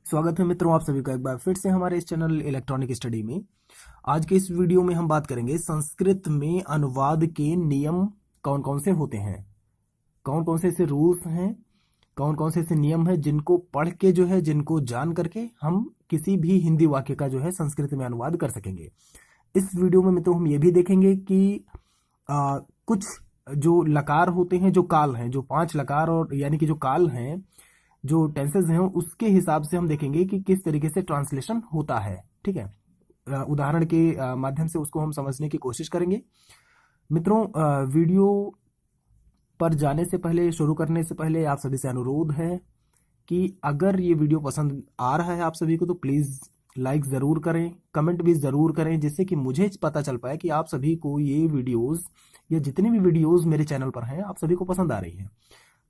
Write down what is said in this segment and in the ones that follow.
स्वागत है मित्रों, आप सभी का एक बार फिर से हमारे इस चैनल इलेक्ट्रॉनिक स्टडी में। आज के इस वीडियो में हम बात करेंगे संस्कृत में अनुवाद के नियम कौन कौन से होते हैं, कौन कौन से ऐसे रूल्स हैं, कौन कौन से ऐसे नियम हैं जिनको पढ़ के जिनको जान करके हम किसी भी हिंदी वाक्य का संस्कृत में अनुवाद कर सकेंगे। इस वीडियो में मित्रों हम ये भी देखेंगे कि कुछ जो लकार होते हैं, जो काल हैं, जो 5 लकार और यानी कि जो काल हैं, जो टेंसेज हैं, उसके हिसाब से हम देखेंगे कि किस तरीके से ट्रांसलेशन होता है। ठीक है, उदाहरण के माध्यम से उसको हम समझने की कोशिश करेंगे। मित्रों, वीडियो पर जाने से पहले, शुरू करने से पहले आप सभी से अनुरोध है कि अगर ये वीडियो पसंद आ रहा है आप सभी को तो प्लीज़ लाइक ज़रूर करें, कमेंट भी ज़रूर करें, जिससे कि मुझे पता चल पाए कि आप सभी को ये वीडियोस या जितनी भी वीडियोस मेरे चैनल पर हैं आप सभी को पसंद आ रही हैं।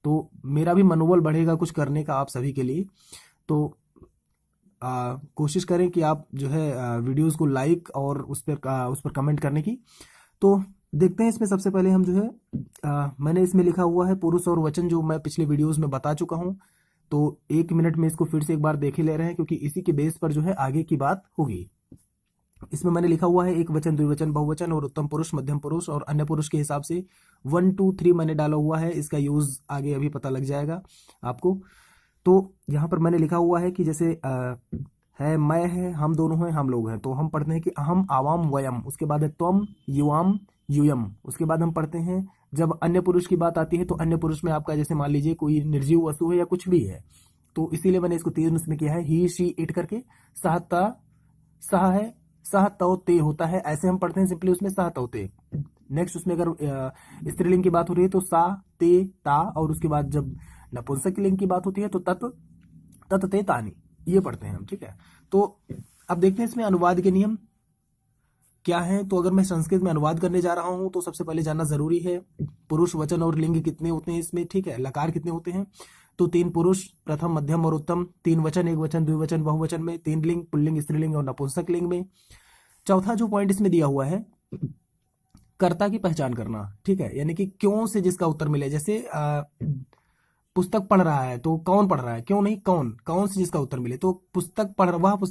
तो मेरा भी मनोबल बढ़ेगा कुछ करने का आप सभी के लिए। तो कोशिश करें कि आप वीडियोस को लाइक और उस पर कमेंट करने की। तो देखते हैं, इसमें सबसे पहले हम मैंने इसमें लिखा हुआ है पुरुष और वचन, जो मैं पिछले वीडियोस में बता चुका हूं। तो 1 मिनट में इसको फिर से एक बार देख ही ले रहे हैं, क्योंकि इसी के बेस पर आगे की बात होगी। इसमें मैंने लिखा हुआ है एक वचन, द्विवचन, बहुवचन और उत्तम पुरुष, मध्यम पुरुष और अन्य पुरुष के हिसाब से 1 2 3 मैंने डाला हुआ है। इसका यूज आगे अभी पता लग जाएगा आपको। तो यहाँ पर मैंने लिखा हुआ है कि जैसे है, मैं है, हम दोनों हैं, हम लोग हैं। तो हम पढ़ते हैं कि अहम, आवाम, वयम। उसके बाद है त्वम, युवाम, यूयम। उसके बाद हम पढ़ते हैं जब अन्य पुरुष की बात आती है तो अन्य पुरुष में आपका जैसे मान लीजिए कोई निर्जीव वस्तु है या कुछ भी है, तो इसीलिए मैंने इसको 3 उसमें किया है, ही, शी, इट करके। सहता, सह है, सह तौ ते होता है, ऐसे हम पढ़ते हैं सिंपली उसमें सह तौ ते। नेक्स्ट उसमें अगर स्त्रीलिंग की बात हो रही है तो सा, ते, ता, और उसके बाद जब नपुंसक लिंग की बात होती है तो तत, तत, ते, तानी, ये पढ़ते हैं हम। ठीक है, तो अब देखते हैं इसमें अनुवाद के नियम क्या है। तो अगर मैं संस्कृत में अनुवाद करने जा रहा हूं तो सबसे पहले जानना जरूरी है पुरुष, वचन और लिंग कितने होते हैं इसमें। ठीक है, लकार कितने होते हैं। तो 3 पुरुष, प्रथम, मध्यम और उत्तम। 3 वचन, 1 वचन, द्विवचन, बहुवचन में। 3 लिंग, पुल्लिंग, स्त्रीलिंग और नपुंसक लिंग में। चौथा जो पॉइंट इसमें दिया हुआ है, कर्ता की पहचान करना। ठीक है, यानी कि क्यों से जिसका उत्तर मिले। जैसे पुस्तक पढ़ रहा है तो कौन पढ़ रहा है, क्यों नहीं कौन, कौन से जिसका उत्तर मिले। तो वह पुस्तक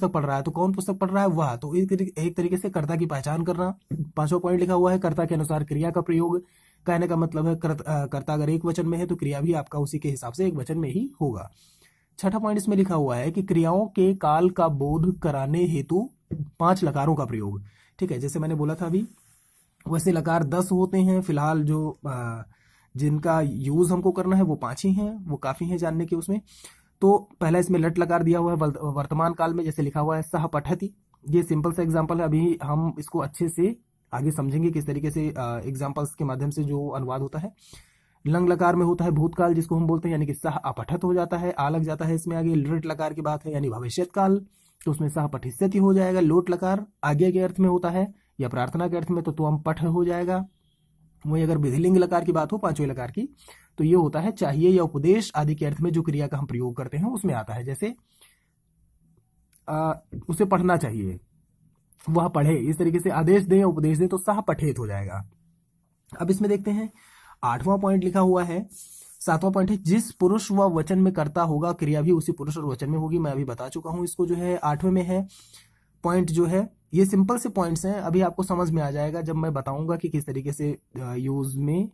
पढ़ रहा है तो कौन पुस्तक पढ़ रहा है, वह। तो एक तरीके से कर्ता की पहचान करना। 5वां पॉइंट लिखा हुआ है कर्ता के अनुसार क्रिया का प्रयोग। कहने का मतलब है कर्ता अगर 1 वचन में है तो क्रिया भी आपका उसी के हिसाब से 1 वचन में ही होगा। 6ठा पॉइंट इसमें लिखा हुआ है कि क्रियाओं के काल का बोध कराने हेतु 5 लकारों का प्रयोग। ठीक है, जैसे मैंने बोला था अभी, वैसे लकार 10 होते हैं फिलहाल, जो जिनका यूज हमको करना है वो 5 ही हैं, वो काफी हैं जानने के उसमें। तो पहला इसमें लट लकार दिया हुआ है वर्तमान काल में, जैसे लिखा हुआ है सह पठति। ये सिंपल सा एग्जांपल है, अभी हम इसको अच्छे से आगे समझेंगे किस तरीके से एग्जांपल्स के माध्यम से जो अनुवाद होता है। लंग लकार में होता है भूतकाल, जिसको हम बोलते हैं, यानी कि सह अपठत हो जाता है, आ लग जाता है इसमें आगे। लृट लकार की बात है यानी भविष्यत काल, तो उसमें सह पठिष्यति हो जाएगा। लोट लकार आगे के अर्थ में होता है या प्रार्थना के अर्थ में, तो त्वम पठ हो जाएगा। वही अगर विधिलिंग लकार की बात हो, 5वें लकार की, तो ये होता है चाहिए या उपदेश आदि के अर्थ में जो क्रिया का हम प्रयोग करते हैं उसमें आता है। जैसे उसे पढ़ना चाहिए, वह पढ़े, इस तरीके से आदेश दे या उपदेश दे तो सह पठेत हो जाएगा। अब इसमें देखते हैं 8वां पॉइंट लिखा हुआ है, 7वां पॉइंट है जिस पुरुष व वचन में कर्ता होगा क्रिया भी उसी पुरुष और वचन में होगी। मैं अभी बता चुका हूं इसको, 8वें में है पॉइंट ये सिंपल से पॉइंट्स हैं, अभी आपको समझ में आ जाएगा जब मैं बताऊंगा कि किस तरीके से यूज में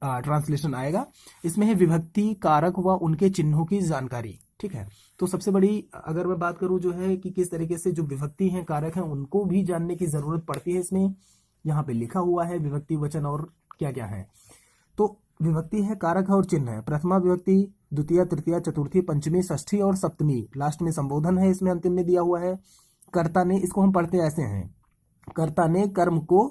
ट्रांसलेशन आएगा। इसमें है विभक्ति, कारक व उनके चिन्हों की जानकारी। ठीक है, तो सबसे बड़ी अगर मैं बात करूं कि किस तरीके से जो विभक्ति हैं, कारक हैं, उनको भी जानने की जरूरत पड़ती है। इसमें यहाँ पे लिखा हुआ है विभक्ति, वचन और क्या क्या है। तो विभक्ति है, कारक है और चिन्ह है। प्रथमा विभक्ति, द्वितीय, तृतीय, चतुर्थी, पंचमी, षष्ठी और सप्तमी, लास्ट में संबोधन है इसमें अंतिम में दिया हुआ है। कर्ता ने, इसको हम पढ़ते ऐसे हैं, कर्ता ने कर्म को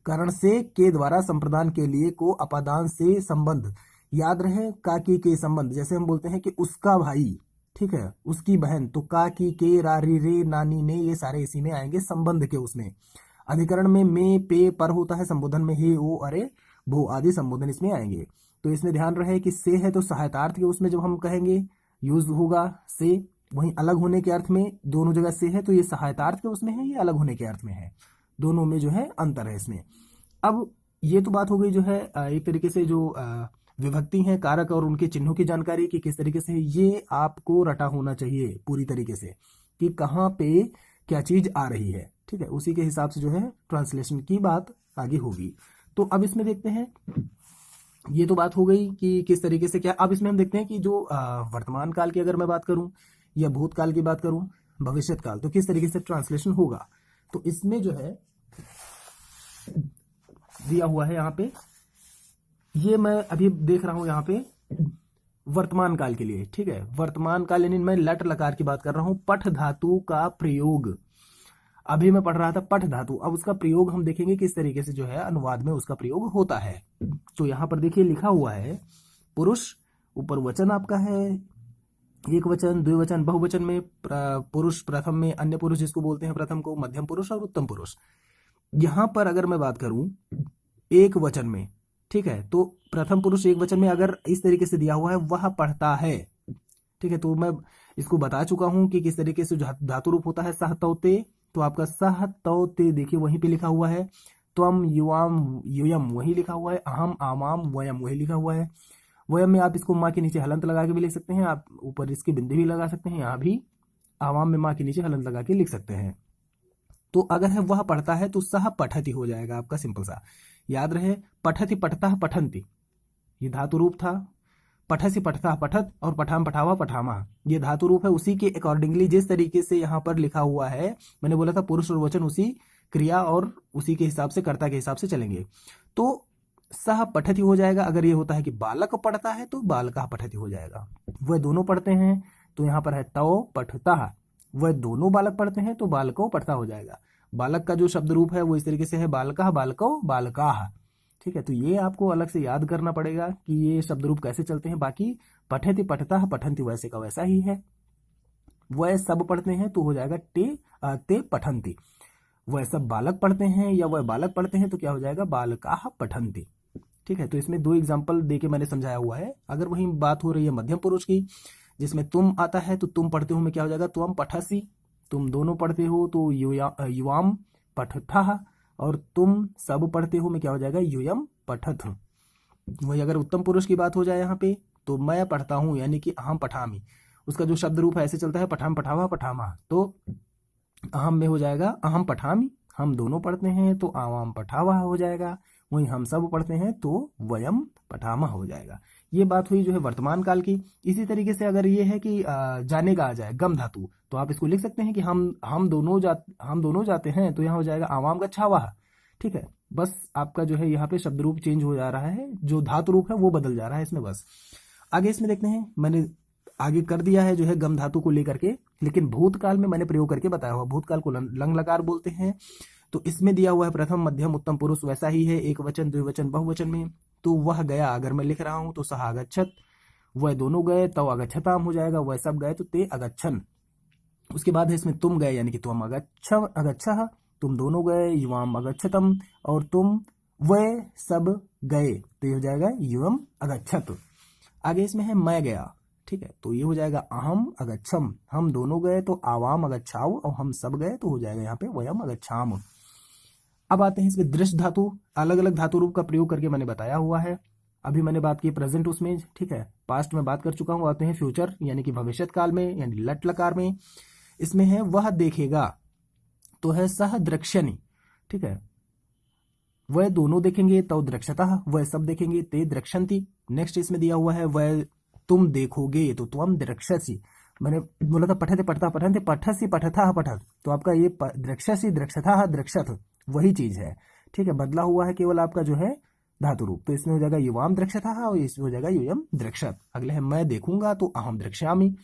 करण से के द्वारा संप्रदान के लिए को अपादान से संबंध। याद रहे का की के संबंध, जैसे हम बोलते हैं कि उसका भाई, ठीक है, उसकी बहन, तो का की के, रा, री, रे, नानी, ने, ये सारे इसी में आएंगे संबंध के उसमें। अधिकरण में पे, पर होता है, संबोधन में हे, ओ, अरे, भो आदि संबोधन इसमें आएंगे। तो इसमें ध्यान रहे कि से है तो सहायतार्थ के उसमें जब हम कहेंगे यूज होगा से। वहीं अलग होने के अर्थ में दोनों जगह से है, तो ये सहायतार्थ के उसमें है, ये अलग होने के अर्थ में है, दोनों में अंतर है इसमें। अब ये तो बात हो गई एक तरीके से जो विभक्ति है, कारक और उनके चिन्हों की जानकारी कि किस तरीके से, ये आपको रटा होना चाहिए पूरी तरीके से कि कहाँ पे क्या चीज आ रही है। ठीक है, उसी के हिसाब से जो है ट्रांसलेशन की बात आगे होगी। तो अब इसमें देखते हैं, ये तो बात हो गई कि किस तरीके से क्या। अब इसमें हम देखते हैं कि जो वर्तमान काल की अगर मैं बात करूं या भूतकाल की बात करूं, भविष्यत काल, तो किस तरीके से ट्रांसलेशन होगा। तो इसमें जो है दिया हुआ है यहाँ पे, ये मैं अभी देख रहा हूं यहाँ पे वर्तमान काल के लिए। ठीक है, वर्तमान काल यानी मैं लट लकार की बात कर रहा हूं। पठ धातु का प्रयोग, अभी मैं पढ़ रहा था पठ धातु, अब उसका प्रयोग हम देखेंगे किस तरीके से जो है अनुवाद में उसका प्रयोग होता है। तो यहां पर देखिए लिखा हुआ है पुरुष, ऊपर वचन आपका है, एक वचन, द्विवचन, बहुवचन में पुरुष प्रथम में, अन्य पुरुष जिसको बोलते हैं प्रथम को, मध्यम पुरुष और उत्तम पुरुष। यहां पर अगर मैं बात करूं एक वचन में, ठीक है, तो प्रथम पुरुष एक वचन में अगर इस तरीके से दिया हुआ है वह पढ़ता है। ठीक है, तो मैं इसको बता चुका हूं कि किस तरीके से धातु रूप होता है सह तौते। तो आपका सह तौते देखिए वहीं पे लिखा हुआ है, त्वम युवाम युयम वही लिखा हुआ है, अहम आमाम वयम वही लिखा हुआ है। वयम में आप इसको माँ के नीचे हलंत लगा के भी लिख सकते हैं, आप ऊपर इसकी बिंदी भी लगा सकते हैं, यहाँ भी आवाम में माँ के नीचे हलंत लगा के लिख सकते हैं। तो अगर है वह पढ़ता है तो सह पठति हो जाएगा आपका, सिंपल सा याद रहे। पठति पठता पठंती ये धातु रूप था, पठसी पठता पठत और पठाम पठावा पठामा ये धातु रूप है। उसी के अकॉर्डिंगली जिस तरीके से यहाँ पर लिखा हुआ है, मैंने बोला था पुरुष और वचन उसी क्रिया और उसी के हिसाब से, कर्ता के हिसाब से चलेंगे। तो सह पठति हो जाएगा। अगर ये होता है कि बालक पढ़ता है तो बालका पठति हो जाएगा। वह दोनों पढ़ते हैं तो यहाँ पर है तव पठता, वह दोनों बालक पढ़ते हैं तो बालको पढ़ता हो जाएगा। बालक का जो शब्द रूप है वो इस तरीके से है बालका बालको बालका। ठीक है, तो ये आपको अलग से याद करना पड़ेगा कि ये शब्द रूप कैसे चलते हैं। बाकी पठति पठता पठंती वैसे का वैसा ही है। वह सब पढ़ते हैं तो हो जाएगा ते पठंती। वह सब बालक पढ़ते हैं या वह बालक पढ़ते हैं तो क्या हो जाएगा बालका पठंती। ठीक है, तो इसमें दो एग्जाम्पल देके मैंने समझाया हुआ है। अगर वही बात हो रही है मध्यम पुरुष की जिसमें तुम आता है तो तुम पढ़ते हो में क्या हो जाएगा तुम पठसी, तुम दोनों पढ़ते हो तो युवाम पठथा, और तुम सब पढ़ते हो में क्या हो जाएगा यूयम पठथ। वही अगर उत्तम पुरुष की बात हो जाए यहाँ पे तो मैं पढ़ता हूँ यानी कि अहम पठामी, उसका जो शब्द रूप है ऐसे चलता है पठाम पठावा पठामा, तो अहम में हो जाएगा अहम पठामी, हम दोनों पढ़ते हैं तो आवाम पठावा हो जाएगा। वहीं हम सब पढ़ते हैं तो वयम पठामा हो जाएगा। ये बात हुई जो है वर्तमान काल की। इसी तरीके से अगर ये है कि जाने का आ जाए गम धातु, तो आप इसको लिख सकते हैं कि हम दोनों जाते हैं तो यहाँ हो जाएगा आवाम गच्छावा। ठीक है, बस आपका जो है यहाँ पे शब्द रूप चेंज हो जा रहा है, जो धातु रूप है वो बदल जा रहा है इसमें। बस आगे इसमें देखते हैं, मैंने आगे कर दिया है जो है गम धातु को लेकर के, लेकिन भूतकाल में मैंने प्रयोग करके बताया हुआ। भूतकाल को लंग लकार बोलते हैं। तो इसमें दिया हुआ है प्रथम मध्यम उत्तम पुरुष वैसा ही है, एक वचन द्विवचन बहुवचन में। तो वह गया अगर मैं लिख रहा हूं तो सह अगच्छत, वह दोनों गए तो अगच्छताम हो जाएगा, वह सब गए तो ते अगच्छन। उसके बाद है इसमें तुम गए यानी कि तुम अगच्छः, तुम दोनों गए युवाम अगच्छतम, और तुम वह सब गए तो ये हो जाएगा युवम अगच्छत। आगे इसमें है मैं गया। ठीक है, तो ये हो जाएगा अहम अगच्छम, हम दोनों गए तो आवाम अगच्छाव, और हम सब गए तो हो जाएगा यहाँ पे वयम अगच्छाम। अब आते हैं इसमें दृश्य धातु, अलग अलग धातु रूप का प्रयोग करके मैंने बताया हुआ है। अभी मैंने बात की प्रेजेंट उसमें, ठीक है, पास्ट में बात कर चुका हूं। आते हैं फ्यूचर यानी कि भविष्यत काल में यानी लट लकार में। इसमें है वह देखेगा तो है सह द्रक्ष्यनि। ठीक है, वह दोनों देखेंगे तो द्रक्षतः, वह सब देखेंगे ते द्रक्षन्ति। नेक्स्ट इसमें दिया हुआ है वह तुम देखोगे तो तुम द्रक्षसी। मैंने बोला था पठते पठता पठनते पठसी पठथा पठत, तो आपका ये द्रक्षसी द्रक्षथा द्रक्षथ वही चीज है। ठीक है, बदला हुआ है केवल आपका जो है धातु रूप। तो इसमें हो जाएगा युवाम द्रक्षथा और इसमें हो जाएगा युयम द्रक्षत। अगले है मैं देखूंगा तो अहम द्रक्ष्यामि,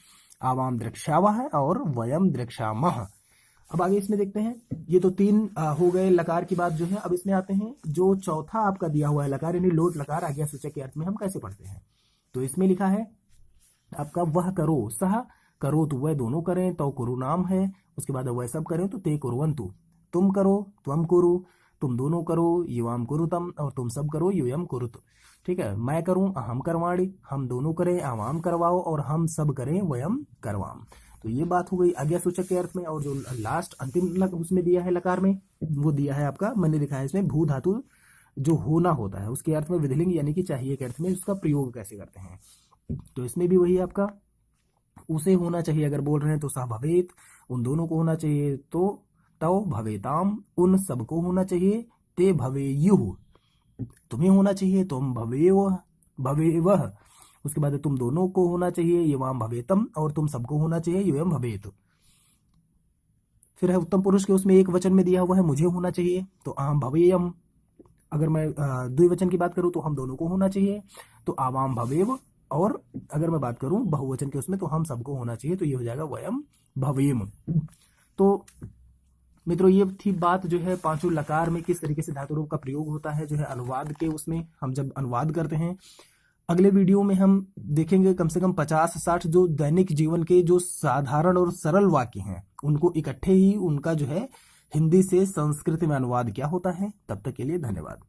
आवाम द्रक्ष्यावः और वयम द्रक्ष्यामः। अब आगे इसमें देखते हैं, ये तो तीन हो गए लकार की बात जो है। अब इसमें आते हैं जो चौथा आपका दिया हुआ है लकार यानी लोट लकार आज्ञा सूचक के अर्थ में हम कैसे पढ़ते हैं। तो इसमें लिखा है आपका वह करो, सह करो तो वह दोनों करें तो कुरु नाम है। उसके बाद वह सब करें तो ते कुरुवंतु, तुम करो त्वम कुरु, तुम दोनों करो युवाम कुरुतम, और तुम सब करो युयम कुरुत। ठीक है, मैं करूं अहम करवाणी, हम दोनों करें आवाम करवाओ, और हम सब करें वयम करवाम। तो ये बात हो गई आज्ञा सूचक के अर्थ में। और जो लास्ट अंतिम उसमें दिया है लकार में वो दिया है आपका, मैंने लिखा है इसमें भू धातु जो होना होता है उसके अर्थ में विधिलिंग यानी कि चाहिए के अर्थ में उसका प्रयोग कैसे करते हैं। तो इसमें भी वही आपका उसे होना चाहिए, अगर बोल रहे हैं तो सह भवेत, उन दोनों को होना चाहिए, तो तव भवेताम, उन सबको होना चाहिए, ते भवेयुः, तुम्हें होना चाहिए, तुम भवेव भवेवः, उसके बाद तुम दोनों को होना चाहिए, युवाम भवेतम, और तुम सबको होना चाहिए, युवम भवेत। फिर है उत्तम पुरुष के, उसमें एक वचन में दिया हुआ है मुझे होना चाहिए, तो अहम भवेयम। अगर मैं द्विवचन की बात करूं तो हम दोनों को होना चाहिए, तो आवाम भवेव। और अगर मैं बात करूं बहुवचन के उसमें तो हम सबको होना चाहिए, तो ये हो जाएगा वयम भवेम। तो मित्रों ये थी बात जो है पांचों लकार में किस तरीके से धातु रूप का प्रयोग होता है, जो है अनुवाद के उसमें हम जब अनुवाद करते हैं। अगले वीडियो में हम देखेंगे कम से कम 50-60 जो दैनिक जीवन के जो साधारण और सरल वाक्य हैं उनको इकट्ठे ही उनका जो है हिंदी से संस्कृत में अनुवाद क्या होता है। तब तक के लिए धन्यवाद।